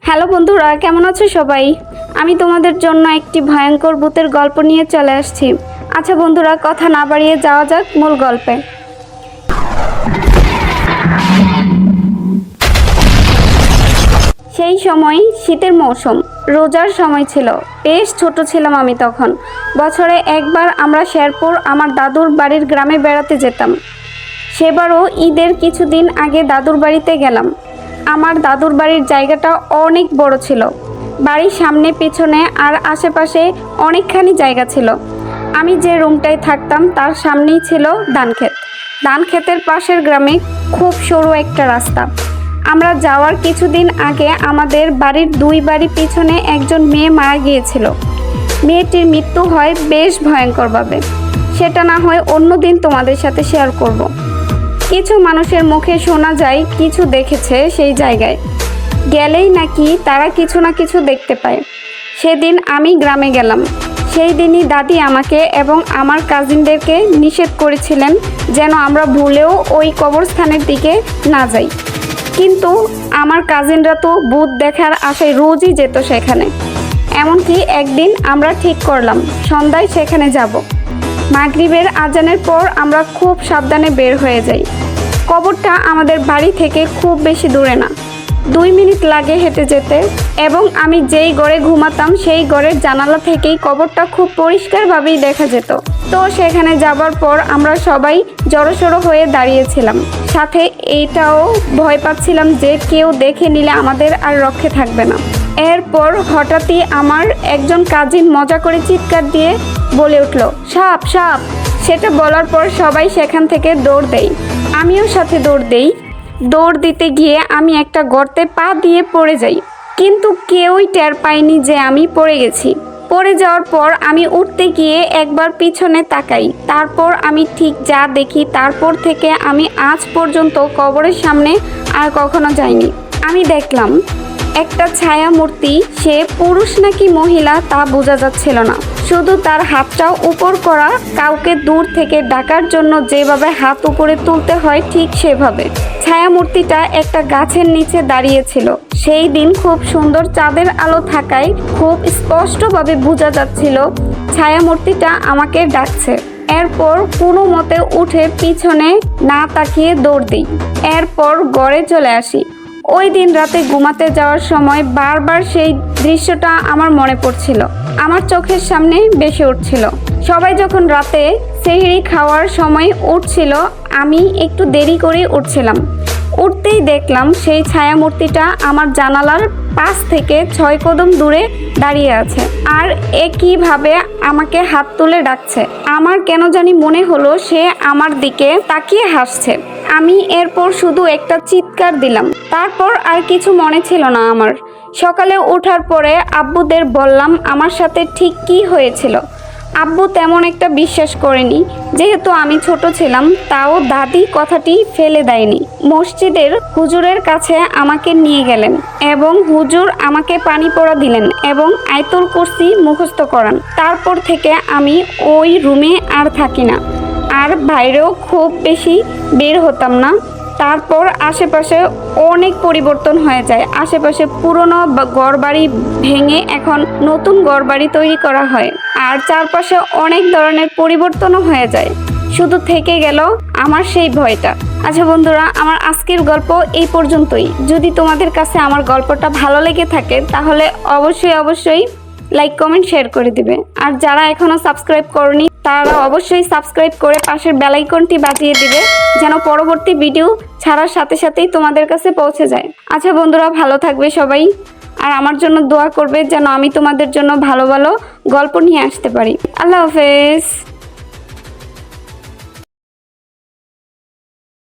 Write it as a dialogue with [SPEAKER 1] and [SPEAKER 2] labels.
[SPEAKER 1] Hello বন্ধুরা, কেমন আছো সবাই? আমি তোমাদের জন্য একটি ভয়ঙ্কর ভূতের গল্প নিয়ে চলে আসছি। আচ্ছা বন্ধুরা, কথা না বাড়িয়ে যাওয়া যাক মূল গল্পে। সেই সময় শীতের মৌসুম, রোজার সময় ছিল। বেশ ছোট ছিলাম আমি তখন। বছরে একবার আমরা শেরপুর আমার দাদুর বাড়ির গ্রামে বেড়াতে যেতাম। সেবারও ঈদের কিছুদিন আগে দাদুর বাড়িতে গেলাম। আমার দাদুর বাড়ির জায়গাটা অনেক বড় ছিল। বাড়ির সামনে পিছনে আর আশেপাশে অনেকখানি জায়গা ছিল। আমি যে রুমটায় থাকতাম তার সামনেই ছিল ধানক্ষেত। ধানক্ষেতের পাশের গ্রামে খুব সরু একটা রাস্তা। আমরা যাওয়ার কিছুদিন আগে আমাদের বাড়ির দুই বাড়ি পিছনে একজন মেয়ে মারা গিয়েছিল। মেয়েটির মৃত্যু হয় বেশ ভয়ঙ্করভাবে। সেটা না হয় অন্যদিন তোমাদের সাথে শেয়ার করব। কিছু মানুষের মুখে শোনা যায় কিছু দেখেছে সেই জায়গায় গেলেই নাকি তারা কিছু না কিছু দেখতে পায়। সেদিন আমি গ্রামে গেলাম। সেই দিনই দাদি আমাকে এবং আমার কাজিনদেরকে নিষেধ করেছিলেন যেন আমরা ভুলেও ওই কবরস্থানের দিকে না যাই। কিন্তু আমার কাজিনরা তো ভূত দেখার আশায় রোজই যেত সেখানে। এমনকি একদিন আমরা ঠিক করলাম সন্ধ্যায় সেখানে যাব। মাগরিবের আজানের পর আমরা খুব সাবধানে বের হয়ে যাই। কবরটা আমাদের বাড়ি থেকে খুব বেশি দূরে না, 2 মিনিট লাগে হেঁটে যেতে। এবং আমি যেই ঘরে ঘুমাতাম সেই ঘরের জানালা থেকেই কবরটা খুব পরিষ্কারভাবেই দেখা যেত। তো সেখানে যাবার পর আমরা সবাই জড়সড়ো হয়ে দাঁড়িয়েছিলাম। সাথে এইটাও ভয় পাচ্ছিলাম যে কেউ দেখে নিলে আমাদের আর রক্ষে থাকবে না। এরপর হঠাৎই আমার একজন কাজিন মজা করে চিৎকার দিয়ে বলে উঠল, সাপ সাপ। সেটা বলার পর সবাই সেখান থেকে দৌড় দেয়। আমিও সাথে দৌড় দেই। দৌড় দিতে গিয়ে আমি একটা গর্তে পা দিয়ে পড়ে যাই, কিন্তু কেউই টের পায়নি যে আমি পড়ে গেছি। পড়ে যাওয়ার পর আমি উঠতে গিয়ে একবার পিছনে তাকাই। তারপর আমি ঠিক যা দেখি তারপর থেকে আমি আজ পর্যন্ত কবরের সামনে আর কখনো যাইনি। আমি দেখলাম একটা ছায়া মূর্তি, সে পুরুষ নাকি মহিলা তা বোঝা যাচ্ছিল না। শুধু তার হাতটাও উপর করা, কাউকে দূর থেকে ডাকার জন্য যেভাবে হাত উপরে তুলতে হয় ঠিক সেভাবে। ছায়া মূর্তিটা একটা গাছের নিচে দাঁড়িয়েছিল। সেই দিন খুব সুন্দর চাঁদের আলো থাকায় খুব স্পষ্টভাবে বোঝা যাচ্ছিল ছায়া মূর্তিটা আমাকে ডাকছে। এরপর কোনো মতে উঠে পিছনে না তাকিয়ে দৌড় দিই। এরপর ঘরে চলে আসি। ওই দিন রাতে ঘুমাতে যাওয়ার সময় বারবার সেই দৃশ্যটা আমার মনে পড়ছিল, আমার চোখের সামনে ভেসে উঠছিল। সবাই যখন রাতে সেহরি খাওয়ার সময় উঠছিল, আমি একটু দেরি করে উঠছিলাম। উঠতেই দেখলাম সেই ছায়া মূর্তিটা আমার জানালার 5 থেকে 6 কদম দূরে দাঁড়িয়ে আছে আর একইভাবে আমাকে হাত তুলে ডাকছে। আমার কেন জানি মনে হলো সে আমার দিকে তাকিয়ে হাসছে। আমি এরপর শুধু একটা চিৎকার দিলাম। তারপর আর কিছু মনে ছিল না আমার। সকালে ওঠার পরে আব্বুদের বললাম আমার সাথে ঠিক কী হয়েছিল। আব্বু তেমন একটা বিশ্বাস করেনি, যেহেতু আমি ছোট ছিলাম। তাও দাদি কথাটি ফেলে দেয়নি। মসজিদের হুজুরের কাছে আমাকে নিয়ে গেলেন এবং হুজুর আমাকে পানি পড়া দিলেন এবং আয়াতুল কুরসি মুখস্থ করান। তারপর থেকে আমি ওই রুমে আর থাকি না, আর বাইরেও খুব বেশি বের হতাম না। তারপর আশেপাশে অনেক পরিবর্তন হয়ে যায়। আশেপাশে পুরনো ঘরবাড়ি ভেঙে এখন নতুন ঘরবাড়ি তৈরি করা হয়, আর চারপাশে অনেক ধরনের পরিবর্তনও হয়ে যায়। শুধু থেকে গেল আমার সেই ভয়টা। আচ্ছা বন্ধুরা, আমার আজকের গল্প এই পর্যন্তই। যদি তোমাদের কাছে আমার গল্পটা ভালো লেগে থাকে তাহলে অবশ্যই লাইক কমেন্ট শেয়ার করে দিবে। আর যারা এখনো সাবস্ক্রাইব করনি তারা অবশ্যই সাবস্ক্রাইব করে পাশের বেল আইকনটি বাজিয়ে দিবে, যেন পরবর্তী ভিডিও ছাড়ার সাথে সাথেই তোমাদের কাছে পৌঁছে যায়। আচ্ছা বন্ধুরা, ভালো থাকবে সবাই, আর আমার জন্য দোয়া করবে যেন আমি তোমাদের জন্য ভালো ভালো গল্প নিয়ে আসতে পারি। আল্লাহ হাফেজ।